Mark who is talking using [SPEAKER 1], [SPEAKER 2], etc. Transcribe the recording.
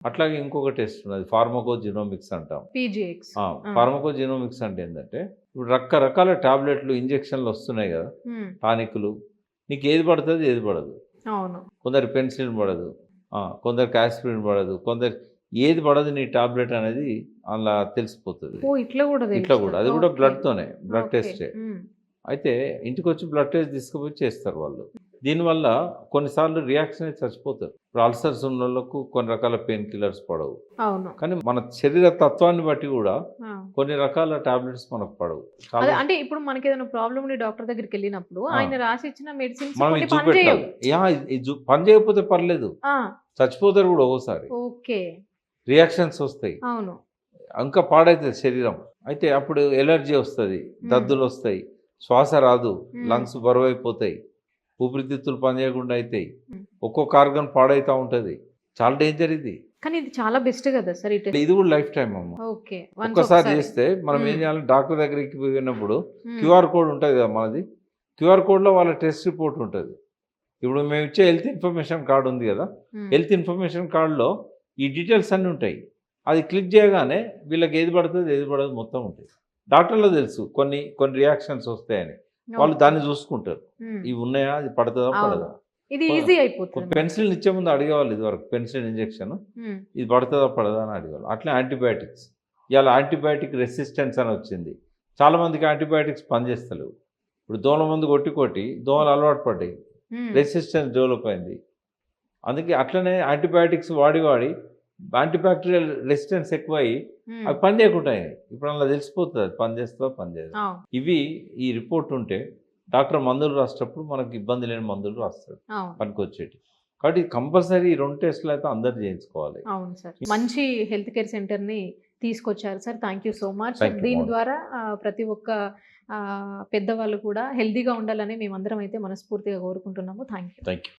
[SPEAKER 1] అట్లాగే ఇంకొక టెస్ట్ ఉన్నది ఫార్మకోజినోమిక్స్ అంటాం.
[SPEAKER 2] పీజీఎక్స్.
[SPEAKER 1] ఫార్మకోజినోమిక్స్ అంటే ఏంటంటే ఇప్పుడు రకరకాల టాబ్లెట్లు, ఇంజెక్షన్లు వస్తున్నాయి కదా, టానిక్లు. నీకు ఏది పడుతుంది ఏది పడదు.
[SPEAKER 2] అవును.
[SPEAKER 1] కొందరు పెన్సిలిన్ పడదు, కొందరికి ఆస్పిరిన్ పడదు, కొందరు ఏది పడదు నీ టాబ్లెట్ అనేది అలా తెలిసిపోతుంది.
[SPEAKER 2] ఓ ఇట్లా కూడా
[SPEAKER 1] ఇట్లా కూడా అది కూడా
[SPEAKER 2] ఓకే.
[SPEAKER 1] బ్లడ్తోనే, బ్లడ్
[SPEAKER 2] ఓకే.
[SPEAKER 1] టెస్టే. అయితే ఇంటికి వచ్చి బ్లడ్ టెస్ట్ తీసుకుపోయి చేస్తారు వాళ్ళు. దీనివల్ల కొన్నిసార్లు రియాక్షన్ అయితే చచ్చిపోతారు. ఇప్పుడు అల్సర్స్ ఉన్న వాళ్ళకు కొన్ని రకాల పెయిన్ కిల్లర్స్ పడవు.
[SPEAKER 2] అవును.
[SPEAKER 1] కానీ మన శరీర తత్వాన్ని బట్టి కూడా
[SPEAKER 2] ఆ.
[SPEAKER 1] కొన్ని రకాల టాబ్లెట్స్ మనకు పడవు.
[SPEAKER 2] అదే
[SPEAKER 1] చాలా
[SPEAKER 2] అంటే ఇప్పుడు మనకి ఏదైనా ప్రాబ్లం ఉండి డాక్టర్ దగ్గరికి వెళ్ళినప్పుడు ఆయన రాసి ఇచ్చిన మెడిసిన్స్
[SPEAKER 1] మనం
[SPEAKER 2] కొన్ని
[SPEAKER 1] ఇది
[SPEAKER 2] పని చేయవు.
[SPEAKER 1] చూపెట్టాలి. ఇది పని చేయకపోతే పర్లేదు,
[SPEAKER 2] ఆ,
[SPEAKER 1] చచ్చిపోతారు కూడా ఒక్కోసారి.
[SPEAKER 2] ఓకే.
[SPEAKER 1] రియాక్షన్స్ వస్తాయి,
[SPEAKER 2] అవును.
[SPEAKER 1] ఇంకా పాడవుతుంది శరీరం. అయితే అప్పుడు ఎలర్జీ వస్తుంది, దద్దులు వస్తాయి, శ్వాస రాదు, లంగ్స్ బరువైపోతాయి, ఊపిరితిత్తులు పనిచేయకుండా అవుతాయి, ఒక్కొక్క ఆర్గన్ పాడైతా ఉంటుంది. చాలా డేంజర్ ఇది.
[SPEAKER 2] కానీ ఇది చాలా బెస్ట్ కదా సార్ ఈ టెస్ట్.
[SPEAKER 1] ఇది కూడా లైఫ్ టైం అమ్మ.
[SPEAKER 2] ఓకే.
[SPEAKER 1] ఒక్కసారి చేస్తే మనం ఏం చేయాలి, డాక్టర్ దగ్గరికి పోయినప్పుడు క్యూఆర్ కోడ్ ఉంటుంది కదా మనది, క్యూఆర్ కోడ్లో వాళ్ళ టెస్ట్ రిపోర్ట్ ఉంటుంది. ఇప్పుడు మేము ఇచ్చే హెల్త్ ఇన్ఫర్మేషన్ కార్డు ఉంది కదా, హెల్త్ ఇన్ఫర్మేషన్ కార్డులో ఈ డీటెయిల్స్ అన్నీ ఉంటాయి. అది క్లిక్ చేయగానే వీళ్ళకి ఏది పడుతుంది ఏది పడదు మొత్తం ఉంటుంది. డాక్టర్లో తెలుసు కొన్ని కొన్ని రియాక్షన్స్ వస్తాయని, వాళ్ళు దాన్ని చూసుకుంటారు. ఇవి ఉన్నాయా, అది పడుతుందా పడదా.
[SPEAKER 2] ఇది ఈజీ అయిపోతుంది.
[SPEAKER 1] పెన్సిల్ ఇచ్చే ముందు అడిగేవాళ్ళు, ఇది వరకు పెన్సిల్ ఇంజెక్షన్ ఇది పడుతుందా పడదా అని అడిగేవాళ్ళు. అట్లా యాంటీబయాటిక్స్, ఇవాళ యాంటీబయాటిక్ రెసిస్టెన్స్ అని వచ్చింది. చాలామందికి యాంటీబయాటిక్స్ పనిచేస్తలేవు. ఇప్పుడు దోమల మందు కొట్టి కొట్టి దోమలు అలవాటు పడ్డాయి, రెసిస్టెన్స్ డెవలప్ అయింది. అందుకే అట్లనే యాంటీబయాటిక్స్ వాడి వాడి యాంటీబ్యాక్టీరియల్ రెసిస్టెన్స్ ఎక్కువయ్యి అవి పని చేయకుండా అయినాయి. ఇప్పుడు అలా తెలిసిపోతుంది అది పని చేస్తుందో పని చేయదు. ఇవి ఈ రిపోర్ట్ ఉంటే డాక్టర్ మందులు రాసేటప్పుడు మనకి ఇబ్బంది లేని మందులు రాస్తాడు పనికొచ్చేటి. కాబట్టి కంపల్సరీ ఈ 2 టెస్టులు అయితే అందరు చేయించుకోవాలి.
[SPEAKER 2] అవును సార్, మంచి హెల్త్ కేర్ సెంటర్ని తీసుకొచ్చారు sir. Thank you so much. దీని ద్వారా ప్రతి ఒక్క పెద్దవాళ్ళు కూడా హెల్తీగా ఉండాలని మేమందరం అయితే మనస్ఫూర్తిగా కోరుకుంటున్నాము. Thank you.